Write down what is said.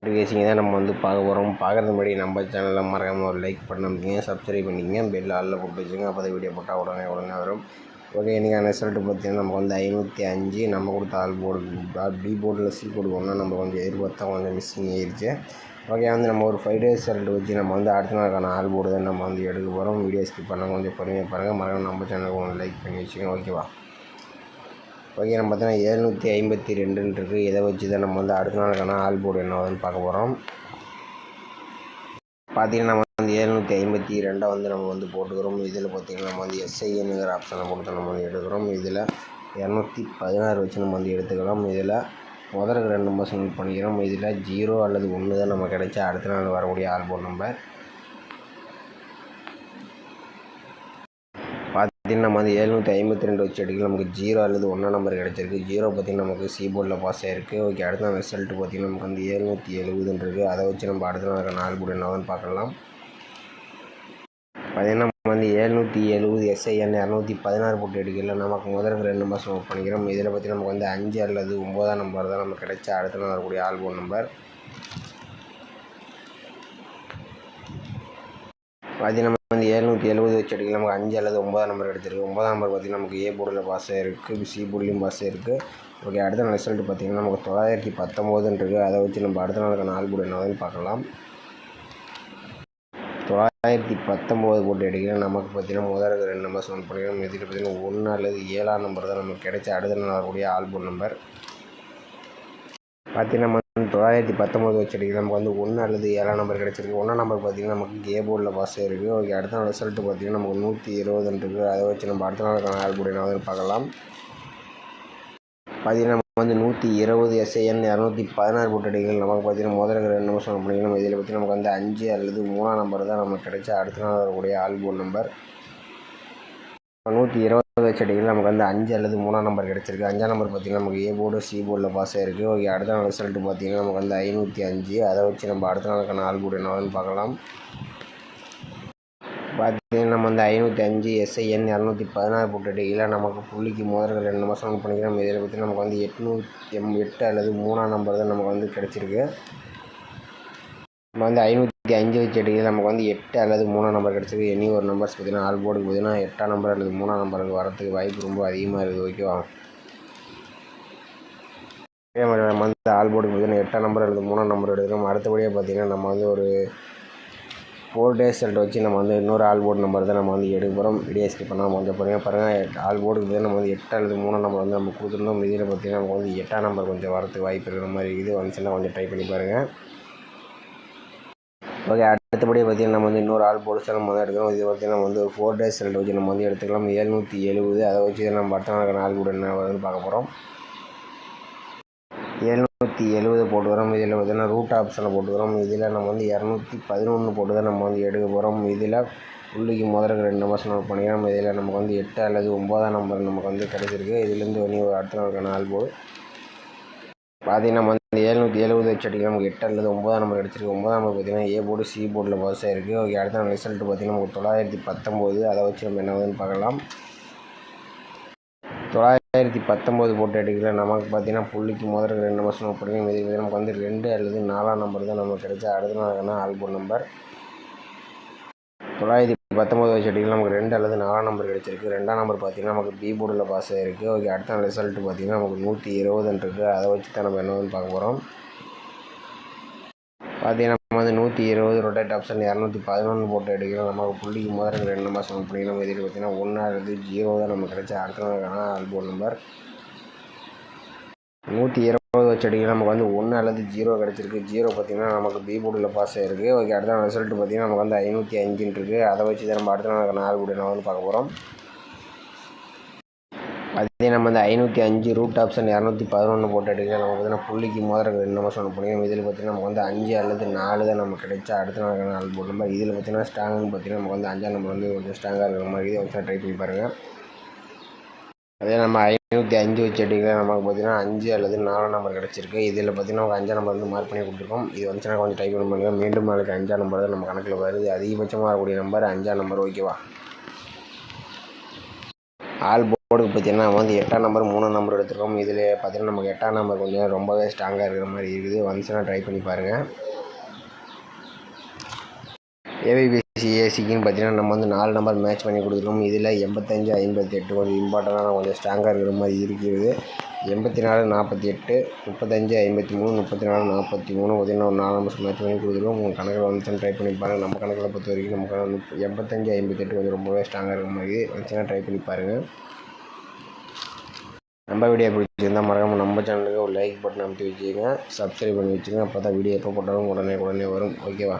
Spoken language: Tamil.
நோட்டிஃபிகேஷன் தான் நம்ம பார்க்க போகிறோம். பார்க்குறது முன்னாடி நம்ம சேனலில் மறக்காமல் ஒரு லைக் பண்ணிங்க, சப்ஸ்கிரைப் பண்ணிக்கங்க, பெல் ஆளில் போட்டு வச்சுங்க. அப்போ தான் வீடியோ போட்டால் உடனே வரும். ஓகே, இன்றைக்கான ரிசல்ட்டு பார்த்தீங்கன்னா நமக்கு 505 நம்ம கொடுத்த ஆல் போர்டு பி போர்டில் சி போர்டு ஒன்றா நம்ம கொஞ்சம் எதிர்பார்த்தா கொஞ்சம் மிஸ்ஸிங் ஆயிடுச்சு. ஓகே, நம்ம ஒரு 5 days ரிசல்ட் வச்சு நம்ம அடுத்த நாளுக்கான ஆல் போர்டு தான் நம்ம எடுக்க போகிறோம். வீடியோ ஸ்கிப் பண்ணால் கொஞ்சம் பொறுமையாக பாருங்கள். மறக்காம நம்ம சேனலுக்கு கொஞ்சம் லைக் பண்ணி வச்சுக்கோங்க. ஓகேவா? ஓகே, நம்ம பார்த்தீங்கன்னா 752 இருக்குது. இதை வச்சு தான் நம்ம அடுத்த நாளுக்கான ஆல் போர்டு என்ன ஆகுதுன்னு பார்க்க போகிறோம். பார்த்தீங்கன்னா நம்ம 752 நம்ம போட்டுக்கிறோம். இதில் பார்த்தீங்கன்னா நம்ம எஸ்ஐஎன்னுங்கிற ஆப்ஷனை கொடுத்து நம்ம எடுக்கிறோம். இதில் 216 வச்சு நம்ம எடுத்துக்கலாம். இதில் முதல்ல 2 நம்பர் செலக்ட் பண்ணிக்கிறோம். இதில் 0 அல்லது 1 தான் நம்ம கிடைச்சா அடுத்த நாள் வரக்கூடிய ஆல் போர்டு நம்பர். பார்த்தீங்கன்னா நம்ம 752 வச்சு எடுக்கலாம். நமக்கு 0 அல்லது 1 நம்பர் கிடச்சிருக்கு. 0 பார்த்திங்கன்னா நமக்கு சி போர்டில் பாஸ் ஆகிருக்கு. ஓகே, அடுத்த நாள் ரிசல்ட்டு பார்த்திங்கன்னா நமக்கு 770 இருக்குது. அதை வச்சு நம்ம அடுத்த நாளுக்கான ஆல் போர்டு என்னன்னு பார்க்கலாம். பார்த்தீங்கன்னா நம்ம 770 எஸ்ஐஎன் 216 போட்டு எடுக்கல. நமக்கு முதல்ல 2 நம்பர் செலக்ட் பண்ணிக்கிறோம். இதில் பார்த்திங்கன்னா நமக்கு 5 அல்லது 9 நம்பர் தான் நமக்கு கிடைச்சா அடுத்த நாள் வரக்கூடிய ஆல் போர்டு நம்பர். பார்த்தீங்கன்னா நம்ம 770 வச்சு எடுக்கலாம். நமக்கு 5 அல்லது 9 நம்பர் எடுத்துருக்கு. 9 நம்பர் பார்த்திங்கன்னா நமக்கு ஏ போர்டில் பாஸ் ஆகிருக்கு, சி போர்ட்லேயும் பாஸ் ஆகிருக்கு. ஓகே, அடுத்த நாள் ரிசல்ட் பார்த்திங்கன்னா நமக்கு 919 இருக்குது. அதை வச்சு நம்ம அடுத்த நாளுக்கான ஆல் போர்டு என்னதுன்னு பார்க்கலாம். 919 போட்டு எடுக்கலாம். நமக்கு பார்த்திங்கன்னா முதல்ல 2 நம்பர் செலக்ட் பண்ணிக்கலாம். இதில் பார்த்திங்கன்னா 1 அல்லது 7 நம்பர் தான் நமக்கு கிடைச்ச அடுத்த நாள் வரக்கூடிய ஆல் போர்டு நம்பர். பார்த்தீங்கன்னா நம்ம 919 வச்சு எடுக்கலாம். நமக்கு 1 அல்லது 7 நம்பர் கிடச்சிருக்கு. 1 நம்பர் பார்த்திங்கன்னா நமக்கு ஏ போர்டில் பாஸ் ஆகிருக்கு. ஓகே, அடுத்த நாள் ரிசல்ட்டு பார்த்திங்கன்னா நமக்கு 120 இருக்குது. அதை வச்சு நம்ம அடுத்த நாளுக்கான ஆல் போர்டு என்னதுன்னு பார்க்கலாம். பார்த்திங்கன்னா நம்ம 120 எஸ்ஐஎன் 216 போட்டு எடுக்கலாம். நமக்கு பார்த்திங்கன்னா முதல்ல 2 நம்பர் செலக்ட் பண்ணிக்கலாம். இதில் பார்த்திங்கன்னா நமக்கு 5 அல்லது 3 நம்பர் தான் நமக்கு கிடைச்ச அடுத்த நாள் வரக்கூடிய ஆல் போர்டு நம்பர். 120 வச்சு எடுக்கலாம். நமக்கு 5 அல்லது 3 நம்பர் கிடச்சிருக்கு. 5 நம்பர் பார்த்திங்கன்னா நமக்கு ஏ போர்டு சி போர்டில் பாஸ் ஆகிருக்கு. ஓகே, அடுத்த நாள் ரிசல்ட்டு பார்த்திங்கன்னா நமக்கு 505. அதை வச்சு நம்ம அடுத்த நாளுக்கான ஆல் போர்டு என்னதுன்னு பார்க்கலாம். பார்த்தீங்கன்னா நம்ம 505 எஸ்ஐஎன் 216 போட்டு எடுக்கலாம். நமக்கு புள்ளிக்கு முதல்ல 2 நம்பர் செலக்ட் பண்ணிக்கலாம். இதில் பார்த்திங்கன்னா நமக்கு 808 அல்லது 3 நம்பர் தான் நமக்கு கிடச்சிருக்கு. நம்ம 505 வச்சு எடுக்கலாம். நமக்கு 8 அல்லது 3 நம்பர் கிடச்சிருக்கு. இனி ஒரு நம்பர்ஸ் பார்த்திங்கன்னா ஆல் போர்டுக்கு பார்த்திங்கன்னா 8 நம்பர் அல்லது 3 நம்பருக்கு வரத்துக்கு வாய்ப்பு ரொம்ப அதிகமாக இருக்குது. ஓகேவா? அதே மாதிரி நம்ம ஆல் போர்டுக்கு பார்த்திங்கன்னா 8 நம்பர் அல்லது 3 நம்பர் எடுக்கிறோம். அடுத்தபடியாக பார்த்திங்கன்னா நம்ம ஒரு 4 days ரிசல்ட் வச்சு நம்ம இன்னொரு ஆல் போர்டு நம்பர் தான் நம்ம எடுக்க போகிறோம். வீடியோ ஸ்கிப் பண்ணாமல் கொஞ்சம் பொறுமையாக பாருங்கள். ஆல் போர்டுக்கு பார்த்திங்கன்னா நம்ம 8 அல்லது 3 நம்பர் நம்ம கொடுத்துருந்தோம். இதில் பார்த்திங்கன்னா நமக்கு 8 நம்பர் கொஞ்சம் வரத்துக்கு வாய்ப்பு இருக்கிற மாதிரி இருக்குது. வந்துச்சுன்னா கொஞ்சம் ட்ரை பண்ணி பாருங்கள். ஓகே, அடுத்தபடி பார்த்திங்கன்னா நம்ம இன்னொரு ஆல் போர்டு நம்ம எடுக்கிறோம். இது பார்த்திங்கன்னா நம்ம ஒரு 4 days ரிசல்ட் வச்சு நம்ம எடுத்துக்கலாம். 770 அதை வச்சு நம்ம அடுத்த நாளுக்கான ஆல் போர்டு என்ன வருதுன்னு பார்க்க போகிறோம். 770 போட்டுக்கிறோம். இதில் பார்த்திங்கன்னா ரூட் ஆப்ஷனை போட்டுக்கிறோம். இதில் நம்ம 211 போட்டு தான் நம்ம எடுக்க போகிறோம். இதில் புள்ளிக்கு முதல்ல 2 நம்பர் செலக்ட் பண்ணிக்கிறோம். இதில் நமக்கு 8 அல்லது 9 நம்பர் நமக்கு கிடைச்சிருக்கு. இதுலேருந்து ஒரு அடுத்த நாளுக்கான ஆல் போர்டு பார்த்திங்கன்னா நம்ம 770 வச்சு அடிக்கலாம். நமக்கு 8 அல்லது 9 நம்பர் கிடச்சிருக்கு. 9 நம்பர் பார்த்திங்கன்னா ஏ போர்டு சி போர்டில் பாஸ் ஆகிருக்கு. ஓகே, அடுத்த நாள் ரிசல்ட்டு பார்த்திங்கன்னா நமக்கு 919. அதை வச்சு நம்ம என்ன ஆகுதுன்னு பார்க்கலாம். 919 போட்டு எடுக்கலாம். நமக்கு பார்த்திங்கன்னா புள்ளிக்கு முதல்ல 2 நம்பர் செலக்ட் பண்ணிக்கலாம். இதில் நமக்கு 2 அல்லது 4 நம்பர் தான் நமக்கு கிடைச்சா அடுத்த நாளுக்கான ஆல் போர்டு நம்பர். 919 வச்சு எடுக்கலாம். நமக்கு 2 அல்லது 4 நம்பர் கிடச்சிருக்கு. 2ஆம் நம்பர் பார்த்திங்கன்னா நமக்கு பி போர்டில் பாஸ் ஆகிருக்கு. ஓகே, அடுத்த நாள் ரிசல்ட்டு பார்த்திங்கன்னா நமக்கு 120 இருக்குது. அதை வச்சு தான் நம்ம என்னன்னு பார்க்க போகிறோம். பார்த்திங்கன்னா நம்ம 120 ரொட்டேட் ஆப்ஷன் 211 போட்டு எடுக்கலாம். நமக்கு புள்ளிக்கு முதல்ல 2 நம்பர் செலக்ட் பண்ணிக்கலாம். இதில் பார்த்திங்கன்னா 1 அல்லது 0 தான் நமக்கு கிடைச்சா அடுத்த நாளுக்கான ஆல் போர்டு நம்பர். 120 வச்சு அடிக்கலாம். நமக்கு 1 அல்லது 0 கிடச்சிருக்கு. 0 பார்த்திங்கன்னா நமக்கு பி போர்டில் பாஸ் ஆகிருக்கு. ஓகே, அடுத்த நாள் ரிசல்ட்டு பார்த்திங்கன்னா நமக்கு 505 இருக்குது. அதை வச்சு தான் நம்ம அடுத்த நாளுக்கான ஆல் போர்டு என்ன பார்க்க போகிறோம். அதே நம்ம 505 ரூட் ஆப்ஷன் 211 போட்டு எடுக்கலாம். நமக்கு பார்த்திங்கன்னா புள்ளிக்கு முதல்ல 2 நம்பர் செலக்ட் பண்ணிக்கலாம். இதில் பார்த்திங்கன்னா நமக்கு 5 அல்லது 4 தான் நமக்கு கிடைச்சா அடுத்த நாளுக்கான ஆல் போர்டு நம்பர். இதில் பார்த்திங்கன்னா ஸ்ட்ராங்குன்னு பார்த்திங்கன்னா நமக்கு 5ஆம் நம்பர் கொஞ்சம் ஸ்ட்ராங்காக இருக்கிற மாதிரி இதை வச்சு ட்ரை பண்ணி பாருங்கள். அதே நம்ம 505 வச்சு எடுக்கலாம். நமக்கு பார்த்திங்கன்னா 5 அல்லது 4 நம்பர் கிடச்சிருக்கு. இதில் பார்த்திங்கன்னா நமக்கு 5ஆம் நம்பர் மார்க் பண்ணி கொடுத்துருக்கோம். இது வந்துச்சுன்னா கொஞ்சம் ட்ரை பண்ணி பாருங்கள். மீண்டும் நாளைக்கு 5ஆம் நம்பர் தான் நம்ம கணக்கில் வருது. அதிகபட்சமாக வரக்கூடிய நம்பர் 5ஆம் நம்பர். ஓகேவா? ஆல் கோடுக்கு பார்த்தீங்கன்னா நம்ம வந்து 8ஆம் நம்பர் 3 நம்பர் எடுத்துருக்கோம். இதில் பார்த்தீங்கன்னா நமக்கு 8ஆம் நம்பர் கொஞ்சம் ரொம்பவே ஸ்ட்ராங்காக இருக்கிற மாதிரி இருக்குது. வந்துச்சுன்னா ட்ரை பண்ணி பாருங்கள். ஏபிபிசி ஏசிக்குன்னு பார்த்தீங்கன்னா நம்ம வந்து 4 நம்பர் மேட்ச் பண்ணி கொடுத்துருக்கோம். இதில் 85 58 கொஞ்சம் இம்பார்ட்டண்டான கொஞ்சம் ஸ்ட்ராங்காக இருக்கிற மாதிரி இருக்கிறது. 84 48 35 53 34 43 பார்த்தீங்கன்னா ஒரு 4 நம்பர்ஸ் மேட்ச் பண்ணி கொடுத்துருக்கோம். உங்கள் கணக்கில் வந்துச்சுன்னு ட்ரை பண்ணி பாருங்கள். நம்ம கணக்கில் பொறுத்த வரைக்கும் நமக்கு 85 58 கொஞ்சம் ரொம்பவே ஸ்ட்ராங்காக இருக்கிற மாதிரி வந்துச்சுன்னா ட்ரை பண்ணி பாருங்கள். நம்ம வீடியோ பிடிச்சிருந்தால் மறக்காமல் நம்ம சேனலுக்கு ஒரு லைக் பட்டன் அமைத்து வச்சுக்கோங்க, சப்ஸ்கிரைப் பண்ணி வச்சுக்கோங்க. அப்போ தான் வீடியோ எப்போ போட்டாலும் உடனே வரும். ஓகேவா?